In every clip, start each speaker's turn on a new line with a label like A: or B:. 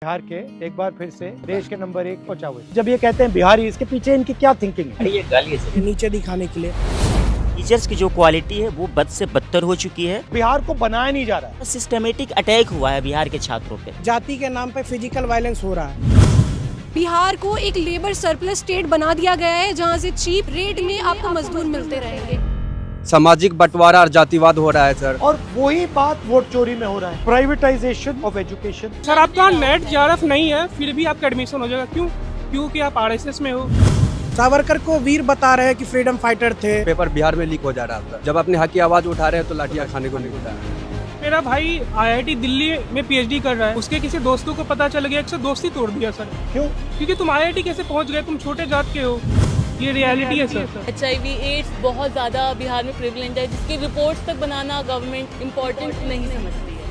A: बिहार के एक बार फिर से देश के नंबर 1 पहुंचा हुए। जब ये कहते हैं बिहारी, इसके पीछे इनकी क्या थिंकिंग है?
B: ये गाली है
C: नीचे दिखाने के लिए।
B: टीचर्स की जो क्वालिटी है वो बद से बदतर हो चुकी है।
A: बिहार को बनाया नहीं जा रहा है।
B: सिस्टमेटिक अटैक हुआ है बिहार के छात्रों पे।
C: जाति के नाम पे फिजिकल वायलेंस हो रहा है।
D: बिहार को एक लेबर सरप्लस स्टेट बना दिया गया है जहां से चीप रेट में आपको मजदूर मिलते रहेंगे।
E: सामाजिक बंटवारा और जातिवाद हो रहा है सर।
A: और वही बात वोट चोरी में हो रहा है, प्राइवेटाइजेशन ऑफ एजुकेशन।
F: सर आपका नेट जेआरएफ नहीं है फिर भी आपका एडमिशन हो जाएगा। क्यों? क्योंकि आप आरएसएस में हो।
C: सावरकर को वीर बता रहे हैं कि फ्रीडम फाइटर थे।
E: पेपर बिहार में लीक हो जा रहा था। जब अपने हक की आवाज उठा रहे हैं तो लाठियां खाने को नहीं मिलता है।
F: मेरा भाई आईआईटी दिल्ली में पीएचडी कर रहा है, उसके किसी दोस्तों को पता चल गया, एक दोस्ती तोड़ दिया सर।
A: क्यों?
F: क्योंकि तुम आईआईटी कैसे पहुंच गए, तुम छोटे जात के हो। ये रियलिटी है सर।
G: HIV एड्स बहुत ज़्यादा बिहार में प्रिवलेंट है, जिसकी रिपोर्ट्स तक बनाना गवर्नमेंट इम्पोर्टेंट नहीं समझती है।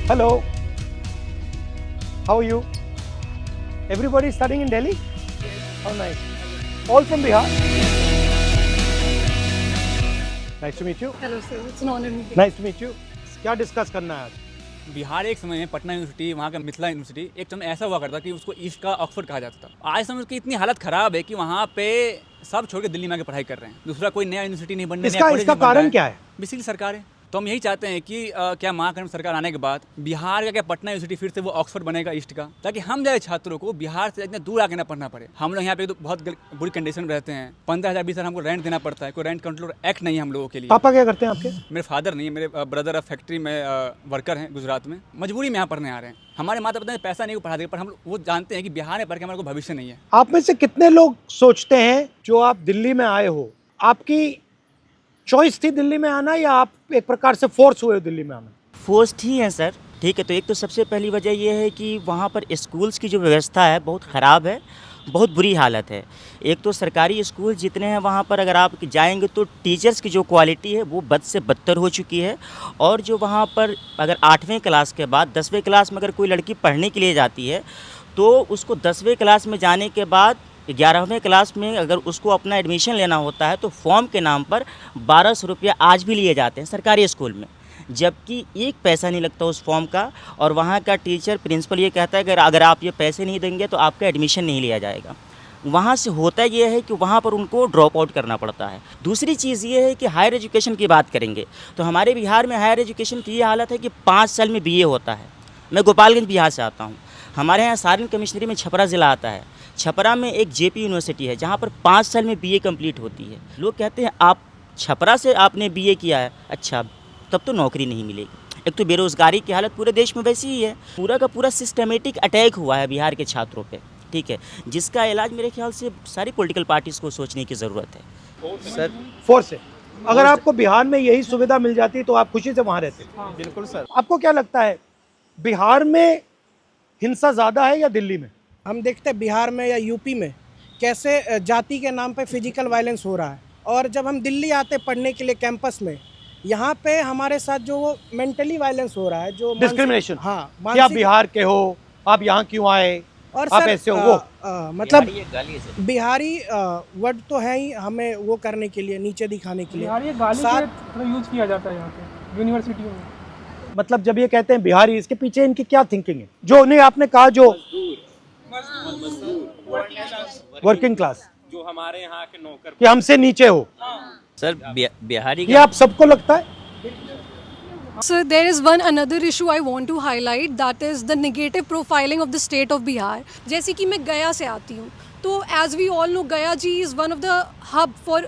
A: Hello, how are you? Everybody studying in Delhi? How nice. All from Bihar? Nice to meet you.
D: Hello sir, it's an honor meeting.
A: Nice to meet you. क्या discuss करना है आज?
H: बिहार एक समय में पटना यूनिवर्सिटी, वहाँ का मिथिला यूनिवर्सिटी एक समय ऐसा हुआ करता कि उसको ईस्ट का ऑक्सफोर्ड कहा जाता था। आज समय उसकी इतनी हालत खराब है कि वहाँ पे सब छोड़ के दिल्ली में आके पढ़ाई कर रहे हैं। दूसरा कोई नया यूनिवर्सिटी नहीं बनने,
A: इसका कारण क्या है?
H: बेसिकली सरकार है। तो हम यही चाहते हैं कि क्या महागठबंधन सरकार आने के बाद बिहार का क्या पटना यूनिवर्सिटी फिर से वो ऑक्सफोर्ड बनेगा ईस्ट का, ताकि हम जैसे छात्रों को बिहार से इतना दूर आके ना पढ़ना पड़े। हम लोग यहाँ पे तो बहुत बुरी कंडीशन में रहते हैं। 15,000 20,000 हमको रेंट देना पड़ता है। कोई रेंट कंट्रोल एक्ट नहीं है हम लोगों के लिए।
A: पापा क्या करते हैं आपके?
H: मेरे फादर नहीं है, मेरे ब्रदर अब फैक्ट्री में वर्कर हैं गुजरात में। मजबूरी में यहाँ पढ़ने आ रहे हैं। हमारे माता पिता ने पैसा नहीं पढ़ा दिया, पर हम वो जानते हैं कि बिहार में पढ़ के हमारे को भविष्य नहीं है।
A: आप में से कितने लोग सोचते हैं जो आप दिल्ली में आए हो, आपकी चॉइस थी दिल्ली में आना या आप एक प्रकार से फोर्स हुए हो दिल्ली में आना?
B: फोर्स्ड ही है सर। ठीक है, तो एक तो सबसे पहली वजह ये है कि वहाँ पर स्कूल्स की जो व्यवस्था है बहुत ख़राब है, बहुत बुरी हालत है। एक तो सरकारी स्कूल जितने हैं वहाँ पर अगर आप जाएंगे तो टीचर्स की जो क्वालिटी है वो बद से बदतर हो चुकी है। और जो वहाँ पर अगर 8वें क्लास के बाद 10वें क्लास में अगर कोई लड़की पढ़ने के लिए जाती है तो उसको 10वें क्लास में जाने के बाद 11वें क्लास में अगर उसको अपना एडमिशन लेना होता है तो फॉर्म के नाम पर 1200 रुपया आज भी लिए जाते हैं सरकारी स्कूल में, जबकि एक पैसा नहीं लगता उस फॉर्म का। और वहाँ का टीचर प्रिंसिपल ये कहता है कि अगर आप ये पैसे नहीं देंगे तो आपका एडमिशन नहीं लिया जाएगा। वहाँ से होता ये है कि वहाँ पर उनको ड्रॉप आउट करना पड़ता है। दूसरी चीज़ ये है कि हायर एजुकेशन की बात करेंगे तो हमारे बिहार में हायर एजुकेशन की ये हालत है कि 5 साल में BA होता है। मैं गोपालगंज बिहार से आता हूँ। हमारे यहाँ सारण कमिश्नरी में छपरा ज़िला आता है। छपरा में एक JP यूनिवर्सिटी है जहाँ पर 5 साल में BA कंप्लीट होती है। लोग कहते हैं आप छपरा से आपने BA किया है, अच्छा तब तो नौकरी नहीं मिलेगी। एक तो बेरोज़गारी की हालत पूरे देश में वैसी ही है। पूरा का पूरा सिस्टमेटिक अटैक हुआ है बिहार के छात्रों पे, ठीक है, जिसका इलाज मेरे ख्याल से सारी पॉलिटिकल पार्टीज़ को सोचने की ज़रूरत है।
A: सर फोर्स है। अगर आपको बिहार में यही सुविधा मिल जाती तो आप खुशी से वहाँ रहते?
F: बिल्कुल सर।
A: आपको क्या लगता है बिहार में हिंसा ज़्यादा है या दिल्ली में?
C: हम देखते हैं बिहार में या यूपी में कैसे जाति के नाम पे फिजिकल वायलेंस हो रहा है। और जब हम दिल्ली आते पढ़ने के लिए कैंपस में, यहाँ पे हमारे साथ जो मेंटली वायलेंस हो रहा है, जो
A: डिस्क्रिमिनेशन।
C: हाँ,
A: कि आप बिहार के हो, आप यहाँ क्यों आए,
C: और
A: आप
C: सर,
A: ऐसे हो वो
C: मतलब
B: ये गाली है सर।
C: बिहारी वर्ड तो है ही हमें वो करने के लिए, नीचे दिखाने के लिए।
F: बिहार ये गाली के यूज किया जाता है यहाँ पे यूनिवर्सिटियों में।
A: मतलब जब ये कहते हैं बिहारी, इसके पीछे इनकी क्या थिंकिंग है? जो नहीं आपने कहा जो वर्किंग क्लास,
I: जो हमारे यहाँ के नौकर,
A: कि हमसे नीचे हो
B: सर बिहारी
A: ये आप सबको लगता है?
D: Sir, there is one another issue I want to highlight, that is the negative profiling of the state of Bihar. जैसे कि मैं गया से आती हूँ, तो as we all know, Gaya ji is one of the hub for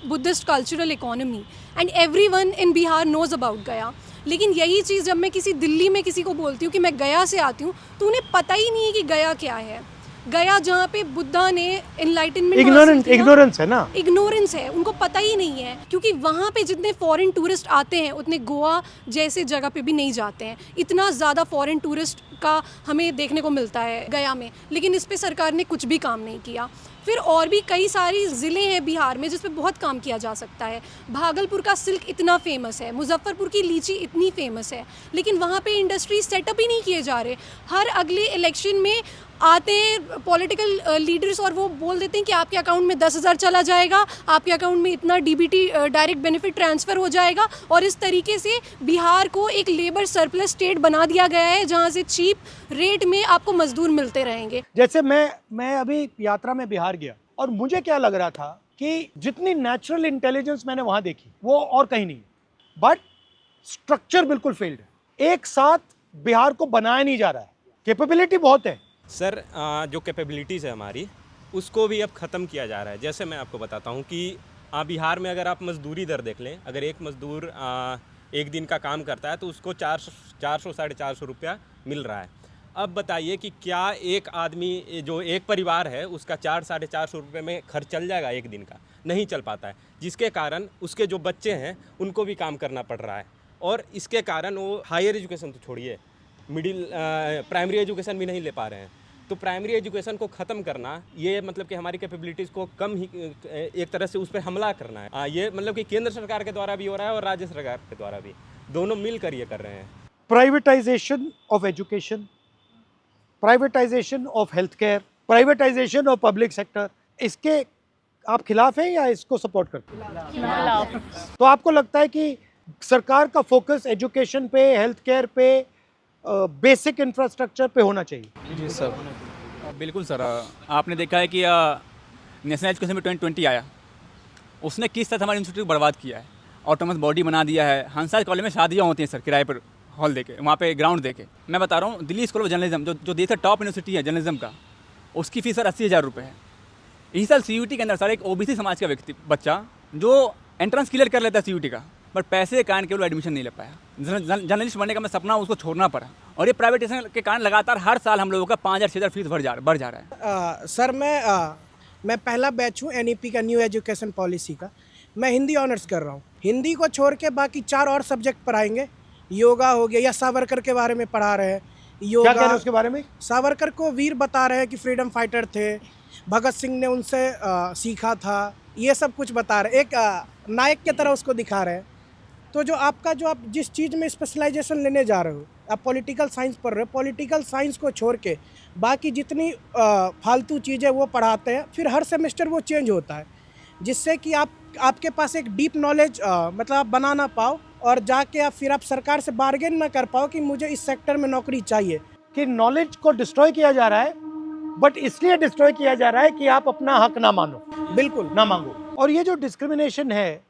D: Buddhist cultural economy and everyone in Bihar knows about Gaya. लेकिन यही चीज़ जब मैं किसी दिल्ली में किसी को बोलती हूँ कि मैं गया से आती हूँ तो उन्हें पता ही नहीं है कि गया क्या है। गया जहाँ पे बुद्धा ने एनलाइटनमेंट,
A: इग्नोरेंस है ना,
D: इग्नोरेंस है, उनको पता ही नहीं है। क्योंकि वहाँ पे जितने फॉरेन टूरिस्ट आते हैं उतने गोवा जैसे जगह पे भी नहीं जाते हैं। इतना ज़्यादा फॉरेन टूरिस्ट का हमें देखने को मिलता है गया में, लेकिन इस पे सरकार ने कुछ भी काम नहीं किया। फिर और भी कई सारी ज़िले हैं बिहार में जिस पे बहुत काम किया जा सकता है। भागलपुर का सिल्क इतना फेमस है, मुजफ्फरपुर की लीची इतनी फेमस है, लेकिन वहाँ पे इंडस्ट्री सेटअप ही नहीं किए जा रहे। हर अगले इलेक्शन में आते हैं पॉलिटिकल लीडर्स और वो बोल देते हैं कि आपके अकाउंट में 10,000 चला जाएगा, आपके अकाउंट में इतना डीबीटी डायरेक्ट बेनिफिट ट्रांसफ़र हो जाएगा, और इस तरीके से बिहार को एक लेबर सरप्लस स्टेट बना दिया गया है जहां से चीप रेट में आपको मजदूर मिलते रहेंगे।
A: जैसे मैं अभी यात्रा में बिहार गया और मुझे क्या लग रहा था कि जितनी नेचुरल इंटेलिजेंस मैंने वहाँ देखी वो और कहीं नहीं, बट स्ट्रक्चर बिल्कुल फेल्ड है। एक साथ बिहार को बनाया नहीं जा रहा है। कैपेबिलिटी बहुत है
J: सर, जो कैपेबिलिटीज़ है हमारी उसको भी अब ख़त्म किया जा रहा है। जैसे मैं आपको बताता हूँ कि बिहार में अगर आप मजदूरी दर देख लें, अगर एक मजदूर एक दिन का काम करता है तो उसको 400 साढ़े 400 रुपया मिल रहा है। अब बताइए कि क्या एक आदमी जो एक परिवार है उसका 400 साढ़े 400 रुपये में खर्च चल जाएगा एक दिन का? नहीं चल पाता है, जिसके कारण उसके जो बच्चे हैं उनको भी काम करना पड़ रहा है, और इसके कारण वो हायर एजुकेशन तो छोड़िए, मिडिल प्राइमरी एजुकेशन भी नहीं ले पा रहे हैं। तो प्राइमरी एजुकेशन को ख़त्म करना, ये मतलब कि हमारी कैपेबिलिटीज़ को कम ही एक तरह से उस पर हमला करना है। ये मतलब कि केंद्र सरकार के द्वारा भी हो रहा है और राज्य सरकार के द्वारा भी, दोनों मिलकर ये कर रहे हैं।
A: Privatisation of education, privatisation of health care, privatisation of public sector, इसके आप खिलाफ हैं या इसको सपोर्ट करते हैं? तो आपको लगता है कि सरकार का फोकस एजुकेशन पे, हेल्थ केयर पे, बेसिक इंफ्रास्ट्रक्चर पे होना चाहिए?
H: जी सर, बिल्कुल सर। आपने देखा है कि नेशनल एजुकेशन में 2020 आया, उसने किस तरह हमारे इंस्टीट्यूट को बर्बाद किया है। ऑटोनमस बॉडी बना दिया है। हंसा कॉलेज में शादियाँ होती हैं सर किराए पर, हॉल देके, वहाँ पे ग्राउंड देके। मैं बता रहा हूँ, दिल्ली स्कूल ऑफ जर्नलिज्म जो देश का टॉप यूनिवर्सिटी है जर्नलिज्म का, उसकी फीस सर 80,000 रुपये है। इसी साल CUT के अंदर सर एक OBC समाज का बच्चा जो एंट्रेंस क्लियर कर लेता है CUT का, बट पैसे के कारण केवल एडमिशन नहीं ले पाया। जर्नलिस्ट बनने का मैं सपना उसको छोड़ना पड़ा, और ये प्राइवेटाइजेशन के कारण लगातार हर साल हम लोगों का 5,000-6,000 फीस बढ़ जा रहा है।
C: सर मैं पहला बैच हूँ NEP का, न्यू एजुकेशन पॉलिसी का। मैं हिंदी ऑनर्स कर रहा हूँ। हिंदी को छोड़ के बाकी 4 और सब्जेक्ट पढ़ाएंगे। योगा हो गया, या सावरकर के बारे में पढ़ा रहे हैं। योगा,
A: क्या कह रहे हैं उसके बारे में?
C: सावरकर को वीर बता रहे हैं कि फ्रीडम फाइटर थे, भगत सिंह ने उनसे सीखा था, ये सब कुछ बता रहे, एक नायक की तरह उसको दिखा रहे हैं। तो जो आप जिस चीज़ में स्पेशलाइजेशन लेने जा रहे हो, आप पॉलिटिकल साइंस पढ़ रहे हो, पॉलिटिकल साइंस को छोड़ के बाकी जितनी फालतू चीज़ें वो पढ़ाते हैं, फिर हर सेमेस्टर वो चेंज होता है, जिससे कि आपके पास एक डीप नॉलेज मतलब आप बना ना पाओ, और जाके फिर आप सरकार से बार्गेन ना कर पाओ कि मुझे इस सेक्टर में नौकरी चाहिए।
A: कि नॉलेज को डिस्ट्रॉय किया जा रहा है, बट इसलिए डिस्ट्रॉय किया जा रहा है कि आप अपना हक ना मानो,
C: बिल्कुल
A: ना मांगो। और ये जो डिस्क्रिमिनेशन है,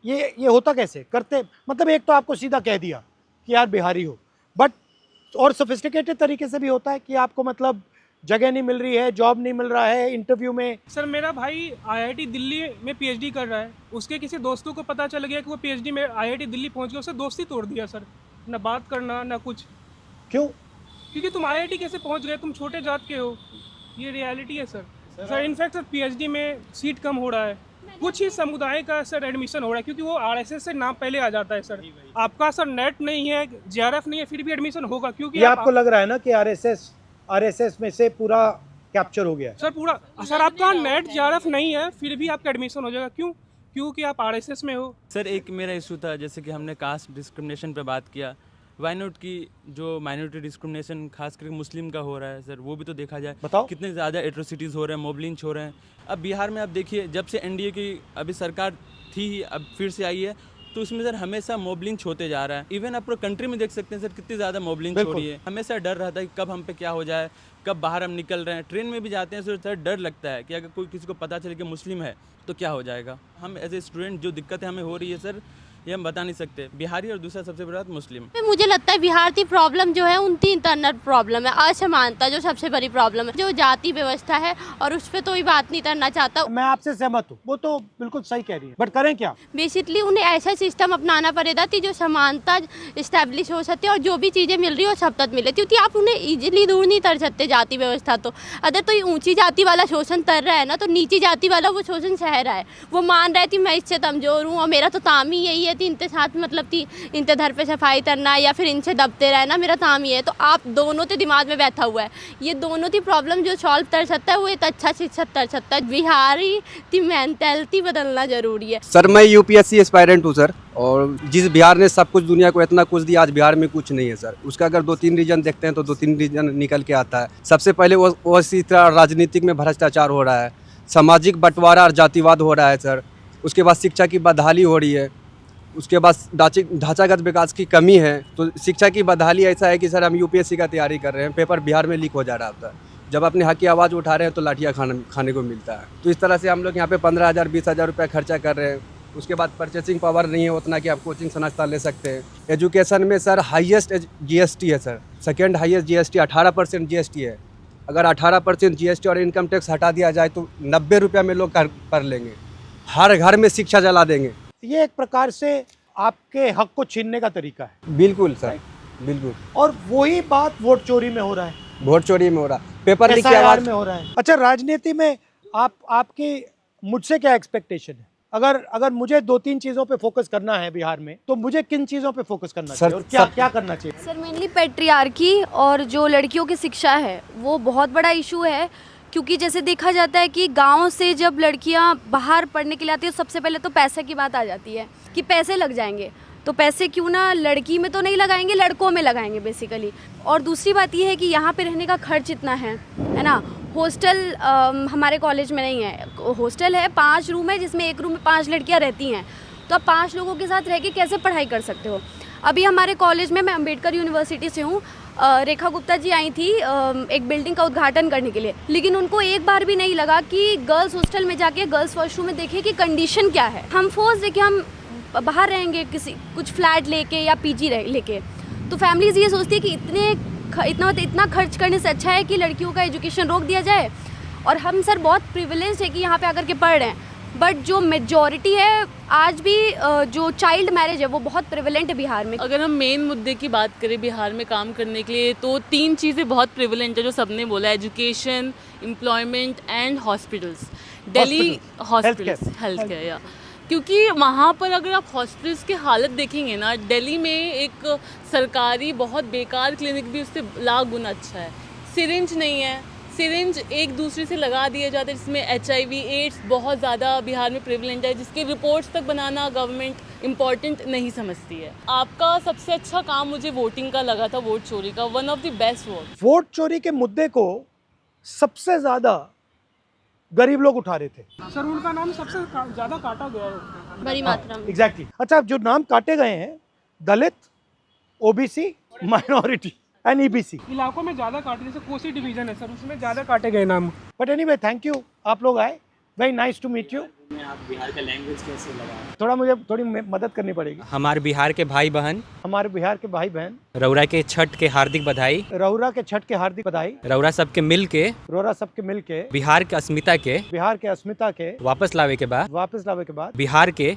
A: ये होता कैसे करते? मतलब एक तो आपको सीधा कह दिया कि यार बिहारी हो, बट और सोफिस्टिकेटेड तरीके से भी होता है कि आपको मतलब जगह नहीं मिल रही है, जॉब नहीं मिल रहा है, इंटरव्यू में।
F: सर मेरा भाई IIT दिल्ली में PhD कर रहा है, उसके किसी दोस्तों को पता चल गया कि वो PhD में IIT दिल्ली पहुंच गया, उससे दोस्ती तोड़ दिया सर, ना बात करना ना कुछ।
A: क्यों?
F: क्योंकि तुम IIT कैसे पहुंच गए, तुम छोटे जात के हो, ये रियलिटी है सर। इनफैक्ट सर PhD में सीट कम हो रहा है, कुछ ही समुदाय का सर एडमिशन हो रहा है, क्योंकि वो RSS से नाम पहले आ जाता है सर। आपका सर नेट नहीं है, JRF नहीं है, फिर भी एडमिशन होगा, क्योंकि
A: आपको लग रहा है ना कि RSS में से पूरा कैप्चर हो गया है?
F: सर पूरा सर आपका नेट JRF नहीं है, फिर भी आपका एडमिशन हो जाएगा। क्यों? क्योंकि आप RSS में हो।
K: सर एक मेरा इशू था, जैसे कि हमने कास्ट डिस्क्रिमिनेशन पे बात किया, वाई नॉट की जो माइनॉरिटी डिस्क्रिमिनेशन खास करके मुस्लिम का हो रहा है सर, वो भी तो देखा जाए।
A: बताओ।
K: कितने ज़्यादा एट्रोसिटीज़ हो रहे हैं, मॉब लिंच हो रहे हैं। अब बिहार में आप देखिए, जब से NDA की अभी सरकार थी ही, अब फिर से आई है, तो उसमें सर हमेशा मॉब लिंच होते जा रहा है। इवन आप पूरे कंट्री में देख सकते हैं सर, कितनी ज़्यादा मॉब लिंच हो रही है। हमेशा डर रहता है कि कब हम पे क्या हो जाए, कब बाहर हम निकल रहे हैं। ट्रेन में भी जाते हैं सर, डर लगता है कि अगर कोई किसी को पता चले कि मुस्लिम है तो क्या हो जाएगा। हम एज ए स्टूडेंट जो दिक्कतें हमें हो रही है सर, ये हम बता नहीं सकते। बिहारी और दूसरा सबसे बड़ा मुस्लिम।
L: मुझे लगता है बिहार की प्रॉब्लम जो है उनकी इंटरनल प्रॉब्लम है, असमानता जो सबसे बड़ी प्रॉब्लम है, जो जाति व्यवस्था है, और उस पर तो ही बात नहीं करना चाहता।
A: मैं आपसे सहमत हूँ, वो तो बिल्कुल सही कह रही है, बट करें क्या?
L: बेसिकली उन्हें ऐसा सिस्टम अपनाना पड़ेगा कि जो समानता इस्टेब्लिश हो सकती है, और जो भी चीज़ें मिल रही है वो सब तक मिले, क्योंकि आप उन्हें ईजिली दूर नहीं कर सकते जाति व्यवस्था। तो अगर तो ऊंची जाति वाला शोषण कर रहा है ना, तो नीची जाति वाला वो शोषण सह रहा है। वो मान रहा है कि मैं इससे कमजोर हूँ और मेरा तो काम ही यही है, थी इनके साथ, मतलब थी इनके घर पे सफाई करना या फिर इनसे दबते रहना, मेरा काम ये है। तो आप दोनों तो दिमाग में बैठा हुआ है, ये दोनों थी प्रॉब्लम जो सॉल्व कर सकता है वो एक अच्छा शिक्षक कर सकता है। बिहारी की मेंटालिटी बदलना जरूरी है।
E: सर मैं यूपीएससी एस्पायरेंट हूँ सर, और जिस बिहार ने सब कुछ दुनिया को इतना कुछ दिया, आज बिहार में कुछ नहीं है सर। उसका अगर 2-3 रीजन देखते हैं तो 2-3 रीजन निकल के आता है। सबसे पहले वो इसी तरह राजनीतिक में भ्रष्टाचार हो रहा है, सामाजिक बंटवारा और जातिवाद हो रहा है सर। उसके बाद शिक्षा की बदहाली हो रही है, उसके बाद ढांचागत विकास की कमी है। तो शिक्षा की बदहाली ऐसा है कि सर हम यूपीएससी का तैयारी कर रहे हैं, पेपर बिहार में लीक हो जा रहा होता है। जब अपने हक की आवाज़ उठा रहे हैं तो लाठियाँ खाने को मिलता है। तो इस तरह से हम लोग यहाँ पे 15,000 20,000 रुपये खर्चा कर रहे हैं। उसके बाद परचेसिंग पावर नहीं है उतना कि आप कोचिंग संस्था ले सकते हैं। एजुकेशन में सर हाईएस्ट जीएसटी है sir, second highest GST 18% GST है। अगर 18% जीएसटी और इनकम टैक्स हटा दिया जाए तो 90 रुपये में लोग कर लेंगे। हर घर में शिक्षा जला देंगे।
A: ये एक प्रकार से आपके हक को छीनने का तरीका है।
E: बिल्कुल सर, बिल्कुल।
A: और वही बात वोट चोरी में हो रहा है,
E: वोट चोरी में हो रहा है, पेपर लीक की
A: SIR
E: आवाज़
A: में हो रहा है। अच्छा, राजनीति में आपकी मुझसे क्या एक्सपेक्टेशन है? अगर मुझे 2-3 चीज़ों पे फोकस करना है बिहार में, तो मुझे किन चीज़ों पे फोकस करना चाहिए और क्या करना चाहिए?
M: सर मेनली पैट्रियार्की और जो लड़कियों की शिक्षा है वो बहुत बड़ा इशू है। क्योंकि जैसे देखा जाता है कि गांव से जब लड़कियां बाहर पढ़ने के लिए आती है, सबसे पहले तो पैसे की बात आ जाती है कि पैसे लग जाएंगे। तो पैसे क्यों ना लड़की में तो नहीं लगाएंगे, लड़कों में लगाएंगे बेसिकली। और दूसरी बात ये है कि यहाँ पे रहने का खर्च इतना है ना। हॉस्टल हमारे कॉलेज में नहीं है, हॉस्टल है 5 रूम है जिसमें एक रूम में 5 लड़कियाँ रहती हैं। तो आप 5 लोगों के साथ रह के कैसे पढ़ाई कर सकते हो? अभी हमारे कॉलेज में, मैं अम्बेडकर यूनिवर्सिटी से हूँ, रेखा गुप्ता जी आई थी एक बिल्डिंग का उद्घाटन करने के लिए, लेकिन उनको एक बार भी नहीं लगा कि गर्ल्स हॉस्टल में जाके गर्ल्स वॉशरूम में देखें कि कंडीशन क्या है। हम फोर्स देके हम बाहर रहेंगे कुछ फ्लैट लेके या पीजी लेके, तो फैमिलीज ये सोचती है कि इतना खर्च करने से अच्छा है कि लड़कियों का एजुकेशन रोक दिया जाए। और हम सर बहुत प्रिविलेज है कि यहाँ पे आकर के पढ़ रहे हैं, बट जो मेजॉरिटी है आज भी जो चाइल्ड मैरिज है वो बहुत प्रिविलेंट है बिहार में।
G: अगर हम मेन मुद्दे की बात करें बिहार में काम करने के लिए, तो 3 चीज़ें बहुत प्रिविलेंट है जो सबने बोला, education, employment and hospitals. Delhi hospitals, health care, या क्योंकि वहाँ पर अगर आप हॉस्पिटल्स की हालत देखेंगे ना, दिल्ली में एक सरकारी बहुत बेकार क्लिनिक भी उससे लाख गुना अच्छा है। सिरिंज नहीं है, सिरिंज एक दूसरे से लगा दिए जाते हैं, जिसमें HIV एड्स बहुत ज़्यादा बिहार में प्रिवलेंट है, जिसके रिपोर्ट्स तक बनाना गवर्नमेंट इम्पॉर्टेंट नहीं समझती है। आपका सबसे अच्छा काम मुझे वोटिंग का लगा था, वोट चोरी का, one of the best
A: vote चोरी के मुद्दे को सबसे ज़्यादा गरीब लोग उठा रहे थे।
F: सर उनका नाम सबसे ज़्यादा काटा गया है
L: बड़ी मात्रा में।
A: एग्जैक्टली। अच्छा, जो नाम काटे गए हैं, दलित, OBC, माइनॉरिटी एंड EBC
F: इलाकों में ज़्यादा काटे, जैसे कोसी डिवीजन है सर, उसमें ज़्यादा काटे गए नाम।
A: बट एनीवे, थैंक यू, आप लोग आए, very nice to meet you.
I: आप बिहार का लैंग्वेज कैसे लगा?
A: थोड़ा मुझे थोड़ी मदद करनी पड़ेगी।
J: हमारे बिहार के भाई बहन,
A: हमारे बिहार के भाई बहन,
J: रौरा के छठ के हार्दिक बधाई।
A: रौरा के छठ के हार्दिक बधाई।
J: रौरा सबके मिल के,
A: रौरा सबके मिल के
J: बिहार के अस्मिता के वापस लावे के बाद बिहार के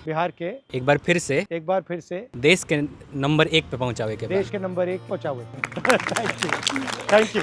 J: एक बार फिर से देश के नंबर 1 पे पहुंचावे के बाद।
A: देश के नंबर 1 पहुंचावे। Thank you.